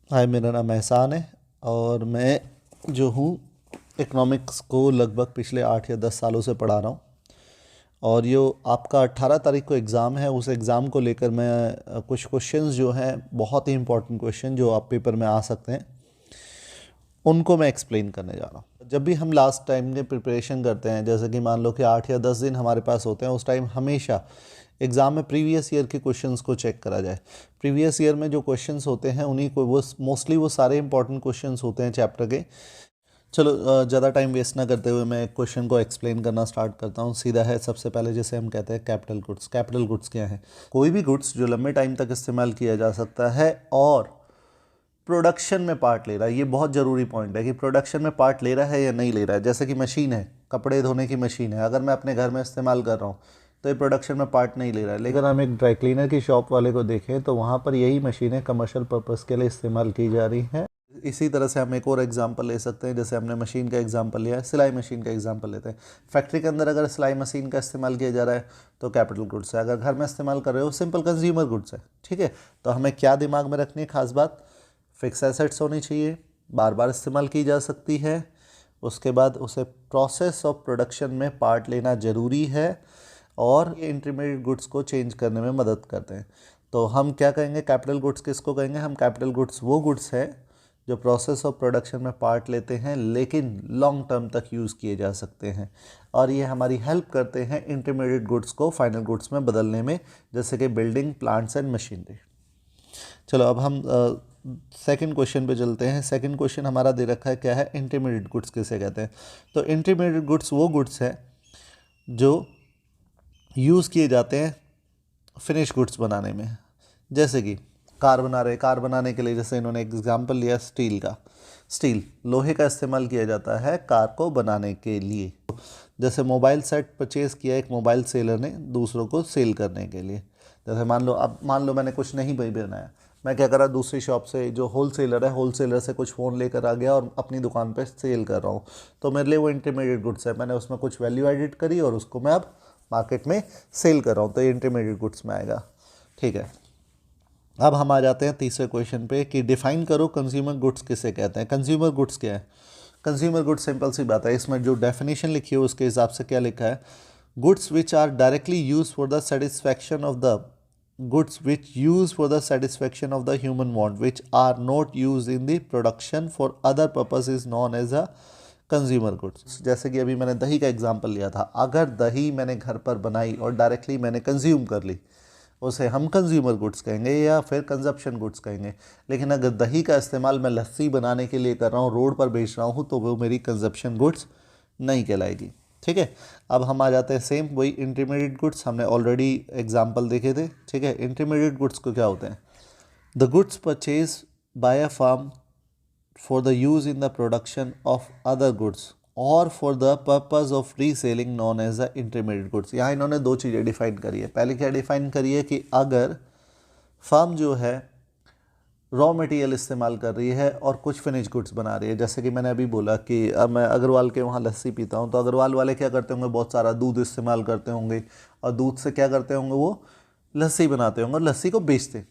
हाय, मेरा नाम एहसान है और मैं जो हूँ इकोनॉमिक्स को लगभग पिछले 8 या 10 सालों से पढ़ा रहा हूँ। और ये आपका 18 तारीख को एग्ज़ाम है। उस एग्ज़ाम को लेकर मैं कुछ क्वेश्चंस जो हैं, बहुत ही इंपॉर्टेंट क्वेश्चन जो आप पेपर में आ सकते हैं, उनको मैं एक्सप्लेन करने जा रहा हूँ। जब भी हम लास्ट टाइम में प्रिपरेशन करते हैं, जैसे कि मान लो कि 8 या 10 दिन हमारे पास होते हैं, उस टाइम हमेशा एग्ज़ाम में प्रीवियस ईयर के क्वेश्चंस को चेक करा जाए। प्रीवियस ईयर में जो क्वेश्चंस होते हैं उन्हीं को वो मोस्टली वो सारे इंपॉर्टेंट क्वेश्चंस होते हैं चैप्टर के। चलो, ज़्यादा टाइम वेस्ट ना करते हुए मैं क्वेश्चन को एक्सप्लेन करना स्टार्ट करता हूँ। सीधा है, सबसे पहले जैसे हम कहते हैं कैपिटल गुड्स। कैपिटल गुड्स क्या है? कोई भी गुड्स जो लंबे टाइम तक इस्तेमाल किया जा सकता है और प्रोडक्शन में पार्ट ले रहा है। ये बहुत ज़रूरी पॉइंट है कि प्रोडक्शन में पार्ट ले रहा है या नहीं ले रहा है। जैसे कि मशीन है, कपड़े धोने की मशीन है, अगर मैं अपने घर में इस्तेमाल कर रहा हूँ तो ये प्रोडक्शन में पार्ट नहीं ले रहा है। लेकिन हम एक ड्राई क्लीनर की शॉप वाले को देखें तो वहाँ पर यही मशीनें कमर्शियल पर्पज़ के लिए इस्तेमाल की जा रही हैं। इसी तरह से हम एक और एग्जांपल ले सकते हैं। जैसे हमने मशीन का एग्जांपल लिया है, सिलाई मशीन का एग्जांपल लेते हैं। फैक्ट्री के अंदर अगर सिलाई मशीन का इस्तेमाल किया जा रहा है तो कैपिटल गुड्स है। अगर घर में इस्तेमाल कर रहे हो, सिंपल कंज्यूमर गुड्स है। ठीक है, तो हमें क्या दिमाग में रखनी है खास बात? फिक्स एसेट्स होनी चाहिए, बार बार इस्तेमाल की जा सकती है। उसके बाद उसे प्रोसेस ऑफ प्रोडक्शन में पार्ट लेना ज़रूरी है और ये इंटरमीडिएट गुड्स को चेंज करने में मदद करते हैं। तो हम क्या कहेंगे? कैपिटल गुड्स किसको कहेंगे? हम कैपिटल गुड्स वो गुड्स हैं जो प्रोसेस ऑफ प्रोडक्शन में पार्ट लेते हैं लेकिन लॉन्ग टर्म तक यूज़ किए जा सकते हैं, और ये हमारी हेल्प करते हैं इंटरमीडिएट गुड्स को फाइनल गुड्स में बदलने में, जैसे कि बिल्डिंग, प्लांट्स एंड मशीनरी। चलो, अब हम सेकंड क्वेश्चन पे चलते हैं। सेकंड क्वेश्चन हमारा दे रखा है, क्या है? इंटरमीडिएट गुड्स किसे कहते हैं? तो इंटरमीडिएट गुड्स वो गुड्स हैं जो यूज़ किए जाते हैं फिनिश गुड्स बनाने में। जैसे कि कार बना रहे, कार बनाने के लिए जैसे इन्होंने एग्जांपल लिया स्टील का। स्टील, लोहे का इस्तेमाल किया जाता है कार को बनाने के लिए। जैसे मोबाइल सेट परचेज़ किया एक मोबाइल सेलर ने दूसरों को सेल करने के लिए। जैसे मान लो मैंने कुछ नहीं भाई बनाया, मैं क्या करा, दूसरी शॉप से जो होलसेलर है, होलसेलर से कुछ फ़ोन लेकर आ गया और अपनी दुकान पे सेल कर रहा हूँ। तो मेरे लिए वो इंटरमीडिएट गुड्स है। मैंने उसमें कुछ वैल्यू एडिट करी और उसको मैं अब मार्केट में सेल कर रहा हूँ, तो ये इंटरमीडिएट गुड्स में आएगा। ठीक है, अब हम आ जाते हैं तीसरे क्वेश्चन पे कि डिफाइन करो कंज्यूमर गुड्स किसे कहते हैं। कंज्यूमर गुड्स क्या है? कंज्यूमर गुड्स सिंपल सी बात है, इसमें जो डेफिनेशन लिखी है उसके हिसाब से क्या लिखा है? Goods which are directly use for the satisfaction of the goods which use for the satisfaction of the human want which are not used in the production for other purpose is known as a consumer goods। जैसे कि अभी मैंने दही का example लिया था। अगर दही मैंने घर पर बनाई और डायरेक्टली मैंने कंज्यूम कर ली, उसे हम कंज्यूमर गुड्स कहेंगे या फिर कंजप्शन गुड्स कहेंगे। लेकिन अगर दही का इस्तेमाल मैं लस्सी बनाने के लिए कर रहा हूँ, रोड पर बेच रहा हूँ, तो वो मेरी कंजप्शन गुड्स नहीं कहलाएगी। ठीक है, अब हम आ जाते हैं सेम वही इंटरमीडिएट गुड्स। हमने ऑलरेडी एग्जांपल देखे थे। ठीक है, इंटरमीडिएट गुड्स को क्या होते हैं? The goods purchase by a firm for the use in the production of other goods और for the purpose of reselling non as the intermediate goods. यहाँ इन्होंने दो चीज़ें डिफाइन करी है। पहले क्या डिफाइन करी है कि अगर फर्म जो है रॉ मटेरियल इस्तेमाल कर रही है और कुछ फिनिश गुड्स बना रही है। जैसे कि मैंने अभी बोला कि अब मैं अग्रवाल के वहाँ लस्सी पीता हूँ, तो अग्रवाल वाले क्या करते होंगे? बहुत सारा दूध इस्तेमाल करते होंगे और दूध से क्या करते होंगे? वो लस्सी बनाते होंगे और लस्सी को बेचते हैं।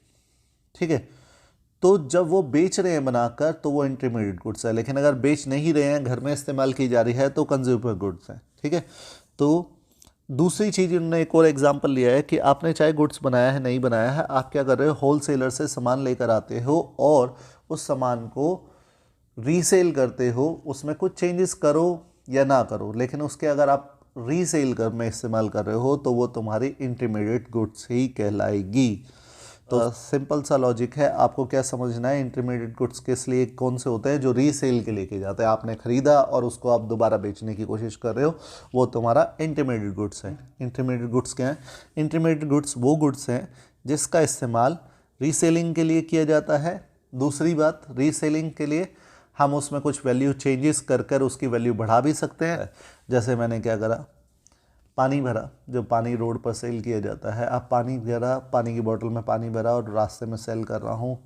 ठीक है, तो जब वो बेच रहे हैं बनाकर तो वो इंटरमीडिएट गुड्स है। लेकिन अगर बेच नहीं रहे हैं, घर में इस्तेमाल की जा रही है, तो कंज्यूमर गुड्स है। ठीक है, तो दूसरी चीज़ इन्होंने एक और एग्जांपल लिया है कि आपने चाहे गुड्स बनाया है नहीं बनाया है, आप क्या कर रहे हो? होलसेलर से सामान लेकर आते हो और उस सामान को रीसेल करते हो। उसमें कुछ चेंजेस करो या ना करो, लेकिन उसके अगर आप रीसेल कर में इस्तेमाल कर रहे हो तो वो तुम्हारी इंटरमीडिएट गुड्स ही कहलाएगी। तो सिंपल सा लॉजिक है, आपको क्या समझना है? इंटरमीडिएट गुड्स किस लिए कौन से होते हैं? जो रीसेल के लिए किए जाते हैं। आपने खरीदा और उसको आप दोबारा बेचने की कोशिश कर रहे हो, वो तुम्हारा इंटरमीडिएट गुड्स है। इंटरमीडिएट गुड्स क्या है? इंटरमीडिएट गुड्स वो गुड्स हैं जिसका इस्तेमाल रीसेलिंग के लिए किया जाता है। दूसरी बात, रीसेलिंग के लिए हम उसमें कुछ वैल्यू चेंजेस कर कर उसकी वैल्यू बढ़ा भी सकते हैं। जैसे मैंने क्या करा, पानी भरा, जो पानी रोड पर सेल किया जाता है। अब पानी भरा, पानी की बोतल में पानी भरा और रास्ते में सेल कर रहा हूँ,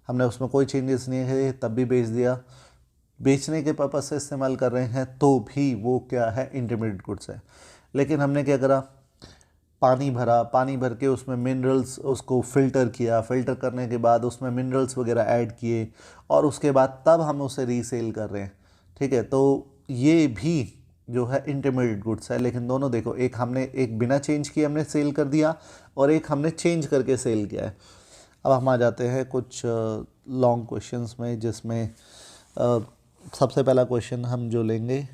हमने उसमें कोई चेंजेस नहीं है, तब भी बेच दिया। बेचने के पर्पज़ से इस्तेमाल कर रहे हैं तो भी वो क्या है? इंटरमीडिएट गुड्स है। लेकिन हमने क्या करा, पानी भरा, पानी भर के उसमें मिनरल्स, उसको फ़िल्टर किया, फ़िल्टर करने के बाद उसमें मिनरल्स वगैरह ऐड किए और उसके बाद तब हम उसे रीसेल कर रहे हैं। ठीक है, तो ये भी जो है इंटरमीडिएट गुड्स है। लेकिन दोनों देखो, एक हमने एक बिना चेंज किए हमने सेल कर दिया और एक हमने चेंज करके सेल किया है। अब हम आ जाते हैं कुछ लॉन्ग क्वेश्चंस में, जिसमें सबसे पहला क्वेश्चन हम जो लेंगे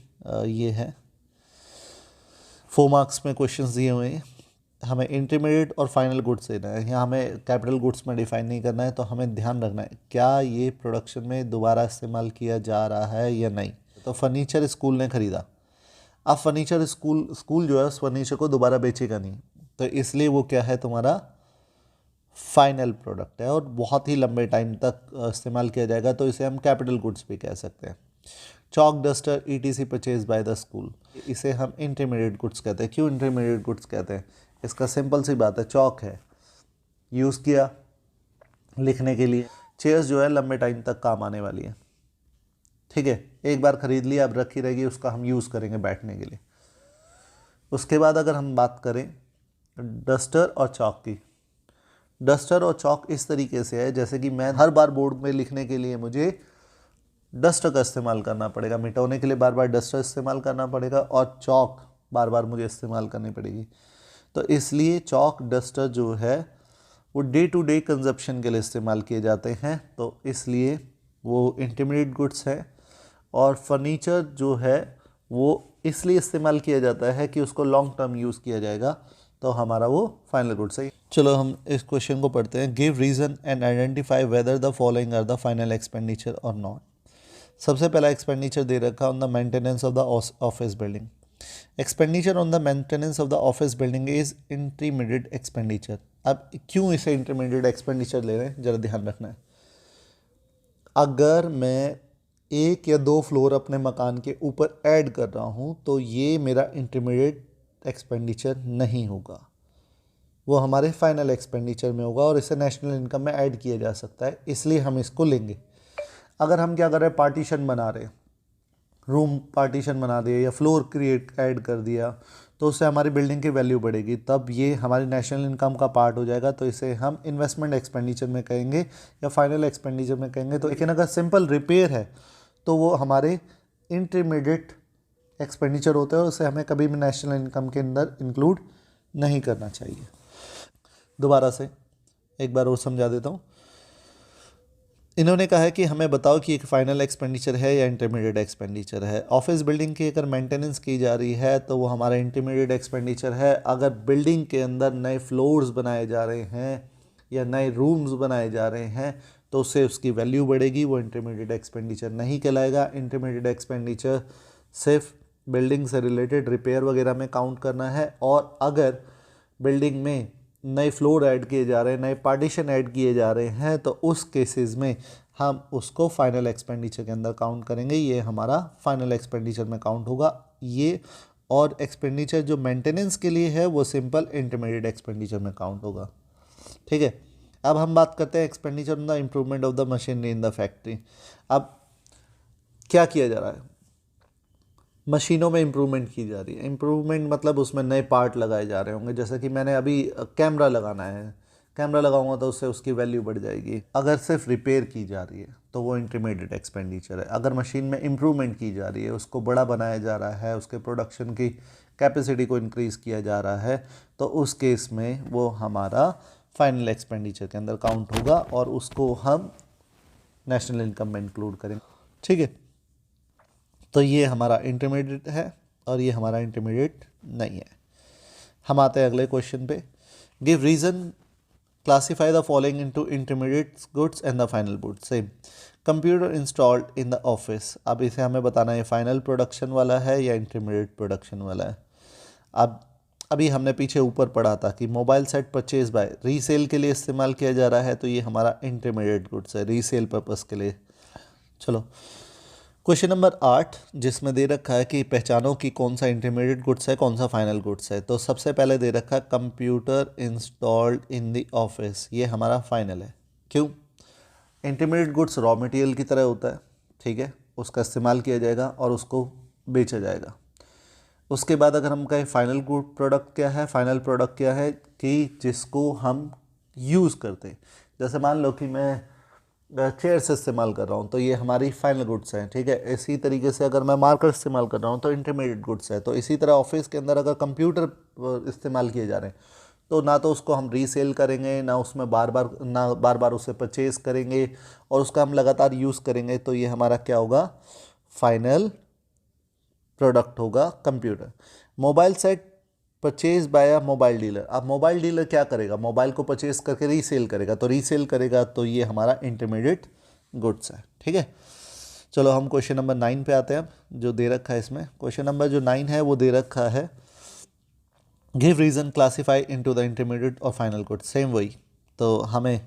ये है, 4 मार्क्स में क्वेश्चंस दिए हुए हैं। हमें इंटरमीडिएट और फाइनल गुड्स देना है। यहाँ हमें कैपिटल गुड्स में डिफाइन नहीं करना है, तो हमें ध्यान रखना है क्या ये प्रोडक्शन में दोबारा इस्तेमाल किया जा रहा है या नहीं। तो फर्नीचर स्कूल ने ख़रीदा, अब फर्नीचर स्कूल जो है उस फर्नीचर को दोबारा बेचेगा नहीं, तो इसलिए वो क्या है, तुम्हारा फाइनल प्रोडक्ट है और बहुत ही लंबे टाइम तक इस्तेमाल किया जाएगा, तो इसे हम कैपिटल गुड्स भी कह सकते हैं। Chalk duster ETC purchase by the school, इसे हम इंटरमीडिएट गुड्स कहते हैं। क्यों इंटरमीडिएट गुड्स कहते हैं? इसका सिंपल सी बात है, चॉक है, यूज़ किया लिखने के लिए। चेयर्स जो है लंबे टाइम तक काम आने वाली है। ठीक है, एक बार ख़रीद लिया, अब रखी रहेगी, उसका हम यूज़ करेंगे बैठने के लिए। उसके बाद अगर हम बात करें डस्टर और चॉक की, डस्टर और चॉक इस तरीके से है जैसे कि मैं हर बार बोर्ड में लिखने के लिए मुझे डस्टर का इस्तेमाल करना पड़ेगा, मिटाने के लिए बार बार डस्टर इस्तेमाल करना पड़ेगा और चॉक बार बार मुझे इस्तेमाल करनी पड़ेगी। तो इसलिए चॉक डस्टर जो है वो डे टू डे कंजप्शन के लिए इस्तेमाल किए जाते हैं, तो इसलिए वो इंटरमीडिएट गुड्स है। और फर्नीचर जो है वो इसलिए इस्तेमाल किया जाता है कि उसको लॉन्ग टर्म यूज़ किया जाएगा, तो हमारा वो फाइनल गुड्स है। चलो हम इस क्वेश्चन को पढ़ते हैं। Give reason and identify whether the following are the final expenditure और नॉट। सबसे पहला एक्सपेंडिचर दे रखा on the maintenance of the office building. Expenditure on the maintenance of the office building is intermediate expenditure. अब क्यों इसे intermediate expenditure ले रहे हैं, ज़रा ध्यान रखना है। अगर मैं 1 या 2 फ्लोर अपने मकान के ऊपर ऐड कर रहा हूँ तो ये मेरा इंटरमीडिएट एक्सपेंडिचर नहीं होगा, वो हमारे फाइनल एक्सपेंडिचर में होगा और इसे नेशनल इनकम में ऐड किया जा सकता है, इसलिए हम इसको लेंगे। अगर हम क्या कर रहे हैं, पार्टीशन बना रहे हैं, रूम पार्टीशन बना दिया या फ्लोर क्रिएट ऐड कर दिया, तो उससे हमारी बिल्डिंग की वैल्यू बढ़ेगी, तब ये हमारी नेशनल इनकम का पार्ट हो जाएगा, तो इसे हम इन्वेस्टमेंट एक्सपेंडिचर में कहेंगे या फाइनल एक्सपेंडिचर में कहेंगे। तो लेकिन अगर सिंपल रिपेयर है तो वो हमारे इंटरमीडिएट एक्सपेंडिचर होते हैं और उसे हमें कभी भी नेशनल इनकम के अंदर इंक्लूड नहीं करना चाहिए। दोबारा से एक बार और समझा देता हूँ। इन्होंने कहा है कि हमें बताओ कि एक फाइनल एक्सपेंडिचर है या इंटरमीडिएट एक्सपेंडिचर है। ऑफिस बिल्डिंग की अगर मेंटेनेंस की जा रही है तो वो हमारा इंटरमीडिएट एक्सपेंडिचर है। अगर बिल्डिंग के अंदर नए फ्लोर्स बनाए जा रहे हैं या नए रूम्स बनाए जा रहे हैं तो उससे उसकी वैल्यू बढ़ेगी, वो इंटरमीडिएट एक्सपेंडिचर नहीं कहलाएगा। इंटरमीडिएट एक्सपेंडिचर सिर्फ बिल्डिंग से रिलेटेड रिपेयर वगैरह में काउंट करना है, और अगर बिल्डिंग में नए फ्लोर ऐड किए जा रहे हैं, नए पार्टीशन ऐड किए जा रहे हैं, तो उस केसेस में हम उसको फाइनल एक्सपेंडिचर के अंदर काउंट करेंगे। ये हमारा फाइनल एक्सपेंडिचर में काउंट होगा ये। और एक्सपेंडिचर जो मेंटेनेंस के लिए है वो सिंपल इंटरमीडिएट एक्सपेंडिचर में काउंट होगा। ठीक है, अब हम बात करते हैं expenditure on the improvement of the machinery in the factory. अब क्या किया जा रहा है, मशीनों में इम्प्रूवमेंट की जा रही है। इम्प्रूवमेंट मतलब उसमें नए पार्ट लगाए जा रहे होंगे, जैसे कि मैंने अभी कैमरा लगाना है, कैमरा लगाऊंगा तो उससे उसकी वैल्यू बढ़ जाएगी। अगर सिर्फ रिपेयर की जा रही है तो वो इंटरमीडिएट एक्सपेंडिचर है। अगर मशीन में इम्प्रूवमेंट की जा रही है, उसको बड़ा बनाया जा रहा है, उसके प्रोडक्शन की कैपेसिटी को इंक्रीज़ किया जा रहा है, तो उस केस में वो हमारा फाइनल एक्सपेंडिचर के अंदर काउंट होगा और उसको हम नेशनल इनकम में इंक्लूड करेंगे। ठीक है, तो ये हमारा इंटरमीडिएट है और ये हमारा इंटरमीडिएट नहीं है। हम आते हैं अगले क्वेश्चन पे। Give reason, classify the following into intermediate goods and the final goods. Same, computer installed in the office. अब इसे हमें बताना है फाइनल प्रोडक्शन वाला है या इंटरमीडिएट प्रोडक्शन वाला है। अब अभी हमने पीछे ऊपर पढ़ा था कि mobile set purchase by resale के लिए इस्तेमाल किया जा रहा है, तो ये हमारा इंटरमीडिएट गुड्स है रीसेल पर्पस के लिए। चलो क्वेश्चन नंबर 8 जिसमें दे रखा है कि पहचानो कि कौन सा इंटरमीडिएट गुड्स है कौन सा फाइनल गुड्स है। तो सबसे पहले दे रखा है computer installed in the office, ये हमारा फाइनल है। क्यों? इंटरमीडिएट गुड्स रॉ मटेरियल की तरह होता है, ठीक है, उसका इस्तेमाल किया जाएगा और उसको बेचा जाएगा। उसके बाद अगर हम कहें फाइनल गुड प्रोडक्ट क्या है, फाइनल प्रोडक्ट क्या है कि जिसको हम यूज़ करते हैं। जैसे मान लो कि मैं चेयर से इस्तेमाल कर रहा हूँ तो ये हमारी फाइनल गुड्स हैं, ठीक है। इसी तरीके से अगर मैं मार्कर इस्तेमाल कर रहा हूँ तो इंटरमीडिएट गुड्स है। तो इसी तरह ऑफिस के अंदर अगर कंप्यूटर इस्तेमाल किए जा रहे हैं तो ना तो उसको हम रीसेल करेंगे, ना उसमें बार बार उसे परचेज़ करेंगे, और उसका हम लगातार यूज़ करेंगे। तो ये हमारा क्या होगा, फाइनल प्रोडक्ट होगा computer. Mobile set purchase by a mobile dealer. अब मोबाइल डीलर क्या करेगा, मोबाइल को परचेज करके रीसेल करेगा, तो रीसेल करेगा तो ये हमारा इंटरमीडिएट गुड्स है, ठीक है। चलो हम क्वेश्चन नंबर 9 पे आते हैं। अब जो दे रखा है इसमें क्वेश्चन नंबर जो 9 है वो दे रखा है give reason classify into the intermediate और फाइनल गुड्स। सेम वही, तो हमें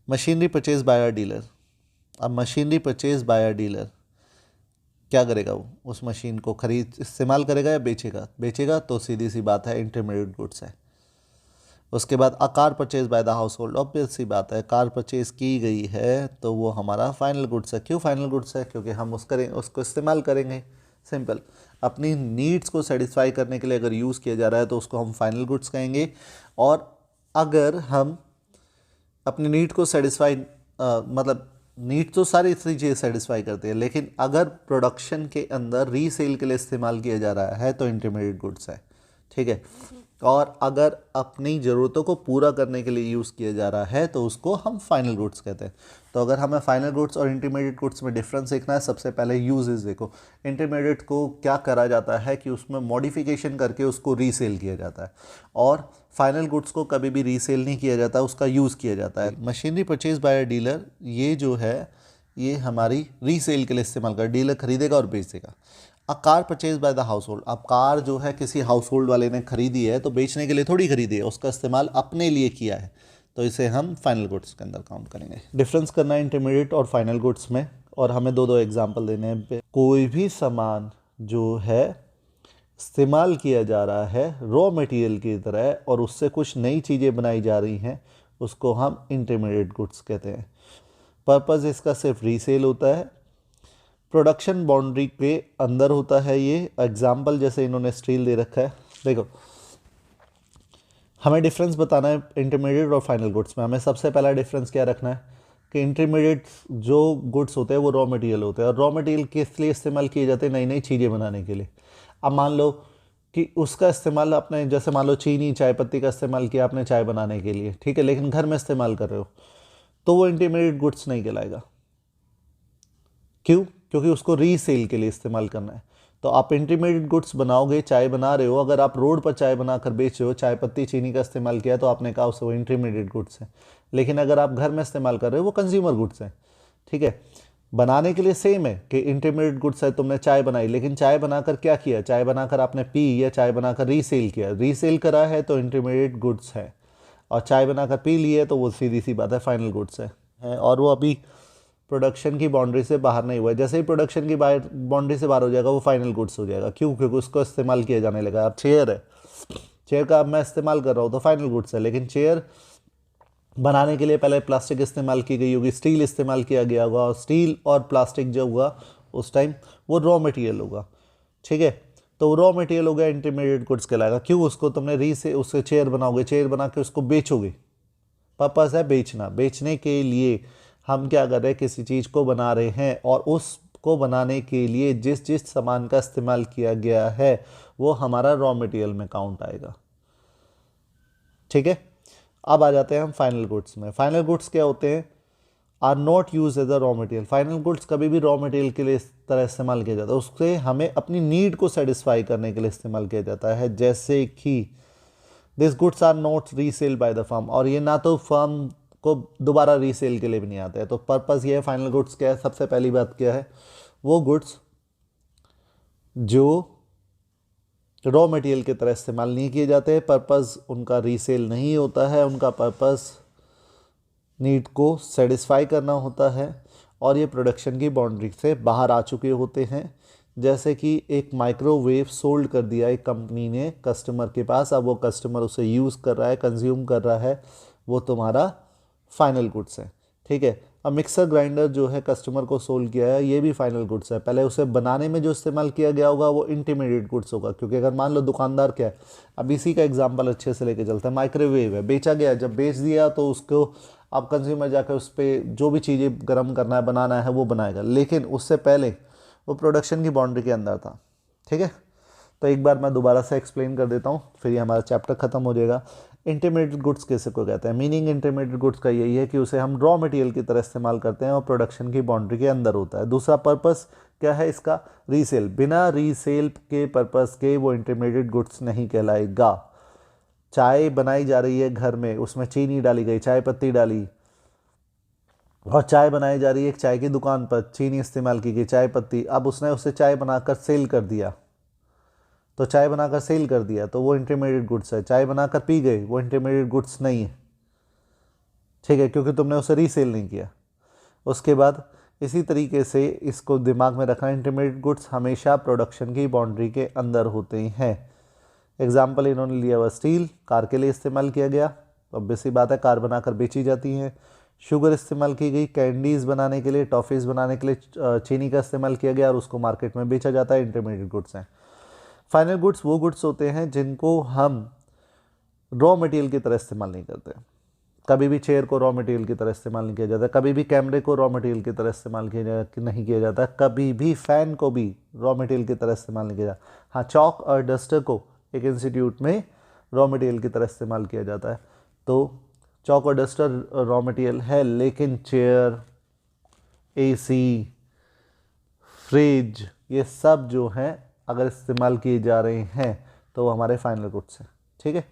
machinery purchase by a dealer. अब machinery purchase by a dealer क्या करेगा, वो उस मशीन को खरीद इस्तेमाल करेगा या बेचेगा, बेचेगा तो सीधी सी बात है इंटरमीडिएट गुड्स है। उसके बाद a car purchase by the household, obvious सी बात है, कार परचेज की गई है तो वो हमारा फाइनल गुड्स है। क्यों फाइनल गुड्स है, क्योंकि हम उसको इस्तेमाल करेंगे। सिंपल, अपनी नीड्स को सेटिस्फाई करने के लिए अगर यूज़ किया जा रहा है तो उसको हम फाइनल गुड्स कहेंगे। और अगर हम अपनी नीड को सेटिस्फाई मतलब नीड तो सारी चीज़ें सेटिस्फाई करते हैं, लेकिन अगर प्रोडक्शन के अंदर रीसेल के लिए इस्तेमाल किया जा रहा है तो इंटरमीडिएट गुड्स है, ठीक है। और अगर अपनी ज़रूरतों को पूरा करने के लिए यूज़ किया जा रहा है तो उसको हम फाइनल गुड्स कहते हैं। तो अगर हमें फाइनल गुड्स और इंटरमीडिएट गुड्स में डिफरेंस देखना है, सबसे पहले यूजेस देखो। इंटरमीडिएट को क्या करा जाता है कि उसमें मॉडिफिकेशन करके उसको रीसेल किया जाता है, और फाइनल गुड्स को कभी भी रीसेल नहीं किया जाता, उसका यूज़ किया जाता है। Machinery purchase by a dealer, ये जो है ये हमारी रीसेल के लिए इस्तेमाल कर, डीलर खरीदेगा और बेच देगा। अ car purchase by the house hold, अब कार जो है किसी हाउस होल्ड वाले ने खरीदी है तो बेचने के लिए थोड़ी खरीदी है, उसका इस्तेमाल अपने लिए किया है, तो इसे हम फाइनल गुड्स के अंदर काउंट करेंगे। डिफरेंस करना है इंटरमीडिएट और फाइनल गुड्स में, और हमें दो एग्जाम्पल देने हैं। कोई भी सामान जो है इस्तेमाल किया जा रहा है रॉ मटेरियल की तरह और उससे कुछ नई चीज़ें बनाई जा रही हैं, उसको हम इंटरमीडिएट गुड्स कहते हैं। पर्पज़ इसका सिर्फ रीसेल होता है, प्रोडक्शन बाउंड्री के अंदर होता है। ये एग्जाम्पल जैसे इन्होंने स्टील दे रखा है, देखो हमें डिफरेंस बताना है इंटरमीडिएट और फाइनल गुड्स में। हमें सबसे पहला डिफरेंस क्या रखना है कि इंटरमीडिएट जो गुड्स होते हैं वो रॉ मटेरियल होते हैं, और रॉ मटेरियल किस लिए इस्तेमाल किए जाते हैं, नई नई चीज़ें बनाने के लिए। अब मान लो कि उसका इस्तेमाल आपने, जैसे मान लो चीनी चाय पत्ती का इस्तेमाल किया आपने चाय बनाने के लिए, ठीक है, लेकिन घर में इस्तेमाल कर रहे हो तो वो इंटरमीडिएट गुड्स नहीं कहलाएगा। क्यों, क्योंकि उसको रीसेल के लिए इस्तेमाल करना है। तो आप इंटरमीडिएट गुड्स बनाओगे, चाय बना रहे हो, अगर आप रोड पर चाय बनाकर बेच रहे हो, चाय पत्ती चीनी का इस्तेमाल किया तो आपने कहा उससे वो इंटरमीडिएट गुड्स है। लेकिन अगर आप घर में इस्तेमाल कर रहे हो वो कंज्यूमर गुड्स हैं, ठीक है। बनाने के लिए सेम है कि इंटरमीडिएट गुड्स है, तुमने चाय बनाई, लेकिन चाय बनाकर क्या किया, चाय बनाकर आपने पी या चाय बनाकर रीसेल किया, रीसेल करा है तो इंटरमीडिएट गुड्स है, और चाय बनाकर पी ली है तो वो सीधी सी बात है फाइनल गुड्स है। और वो अभी प्रोडक्शन की बाउंड्री से बाहर नहीं हुआ है। जैसे ही प्रोडक्शन की बाउंड्री से बाहर हो जाएगा वो फाइनल गुड्स हो जाएगा। क्यों, क्योंकि उसको इस्तेमाल किया जाने लगा। अब चेयर है, चेयर का अब मैं इस्तेमाल कर रहा हूँ तो फाइनल गुड्स है, लेकिन चेयर बनाने के लिए पहले प्लास्टिक इस्तेमाल की गई होगी, स्टील इस्तेमाल किया गया होगा, और स्टील और प्लास्टिक जो हुआ उस टाइम वो रॉ मटेरियल होगा, ठीक है। तो रॉ मटेरियल हो गया, इंटरमीडिएट गुड्स कहलाएगा। क्यों, उसको तुमने उससे चेयर बनाओगे, चेयर बना के उसको बेचोगे, पर्पस है बेचना। बेचने के लिए हम क्या कर रहे हैं, किसी चीज़ को बना रहे हैं, और उसको बनाने के लिए जिस जिस सामान का इस्तेमाल किया गया है वो हमारा रॉ मटेरियल में काउंट आएगा, ठीक है। अब आ जाते हैं हम फाइनल गुड्स में। फाइनल गुड्स क्या होते हैं, are not use as a raw material. Final goods कभी भी रॉ मटेरियल के लिए इस तरह इस्तेमाल किया जाता है, उससे हमें अपनी नीड को सेटिस्फाई करने के लिए इस्तेमाल किया जाता है। जैसे कि this goods are not resale by the firm, और ये ना तो फर्म को दोबारा रीसेल के लिए भी नहीं आते हैं। तो पर्पस ये है, फाइनल गुड्स क्या है, सबसे पहली बात क्या है, वो गुड्स जो रॉ मटेरियल की तरह इस्तेमाल नहीं किए जाते, पर्पस उनका रीसेल नहीं होता है, उनका पर्पस नीड को सेटिस्फाई करना होता है, और ये प्रोडक्शन की बाउंड्री से बाहर आ चुके होते हैं। जैसे कि एक माइक्रोवेव सोल्ड कर दिया एक कंपनी ने कस्टमर के पास, अब वो कस्टमर उसे यूज़ कर रहा है, कंज्यूम कर रहा है, वो तुम्हारा फाइनल गुड्स है, ठीक है। अब मिक्सर ग्राइंडर जो है कस्टमर को सोल्व किया है, ये भी फाइनल गुड्स है। पहले उसे बनाने में जो इस्तेमाल किया गया होगा वो इंटरमीडिएट गुड्स होगा, क्योंकि अगर मान लो दुकानदार क्या है, अब इसी का एग्जांपल अच्छे से लेके चलते हैं। माइक्रोवेव है, बेचा गया, जब बेच दिया तो उसको अब कंज्यूमर जाकर उस पर जो भी चीज़ें गर्म करना है, बनाना है, वो बनाएगा, लेकिन उससे पहले वो प्रोडक्शन की बाउंड्री के अंदर था। ठीक है, तो एक बार मैं दोबारा से एक्सप्लेन कर देता हूँ, फिर ये हमारा चैप्टर ख़त्म हो जाएगा। इंटरमीडिएट गुड्स कैसे को कहते हैं? मीनिंग इंटरमीडिएट गुड्स का यही है कि उसे हम रॉ मटेरियल की तरह इस्तेमाल करते हैं और प्रोडक्शन की बाउंड्री के अंदर होता है। दूसरा पर्पस क्या है इसका? रीसेल। बिना रीसेल के पर्पस के वो इंटरमीडिएट गुड्स नहीं कहलाएगा। चाय बनाई जा रही है घर में, उसमें चीनी डाली गई, चाय पत्ती डाली, और चाय बनाई जा रही है एक चाय की दुकान पर, चीनी इस्तेमाल की गई, चाय पत्ती, अब उसने उसे चाय बनाकर सेल कर दिया, तो चाय बनाकर सेल कर दिया तो वो इंटरमीडिएट गुड्स है। चाय बनाकर पी गए, वो इंटरमीडिएट गुड्स नहीं है। ठीक है, क्योंकि तुमने उसे रीसेल नहीं किया। उसके बाद इसी तरीके से इसको दिमाग में रखना, इंटरमीडिएट गुड्स हमेशा प्रोडक्शन की बाउंड्री के अंदर होते हैं। एग्जाम्पल इन्होंने लिया हुआ स्टील, कार के लिए इस्तेमाल किया गया, तो ऑब्वियस सी बात है कार बनाकर बेची जाती हैं। शुगर इस्तेमाल की गई कैंडीज़ बनाने के लिए, टॉफ़ीज़ बनाने के लिए चीनी का इस्तेमाल किया गया और उसको मार्केट में बेचा जाता है, इंटरमीडिएट गुड्स हैं। फाइनल गुड्स वो गुड्स होते हैं जिनको हम रॉ मटेरियल की तरह इस्तेमाल नहीं करते। कभी भी चेयर को रॉ मटेरियल की तरह इस्तेमाल नहीं किया जाता, कभी भी कैमरे को रॉ मटेरियल की तरह इस्तेमाल नहीं किया जाता, कभी भी फ़ैन को भी रॉ मटेरियल की तरह इस्तेमाल नहीं किया जाता। हाँ, चॉक और डस्टर को एक इंस्टीट्यूट में रॉ मटेरियल की तरह इस्तेमाल किया जाता है। तो चॉक और डस्टर रॉ मटेरियल है, लेकिन चेयर, एसी, फ्रिज, ये सब जो हैं अगर इस्तेमाल किए जा रहे हैं तो वो हमारे फाइनल गुड्स हैं। ठीक है।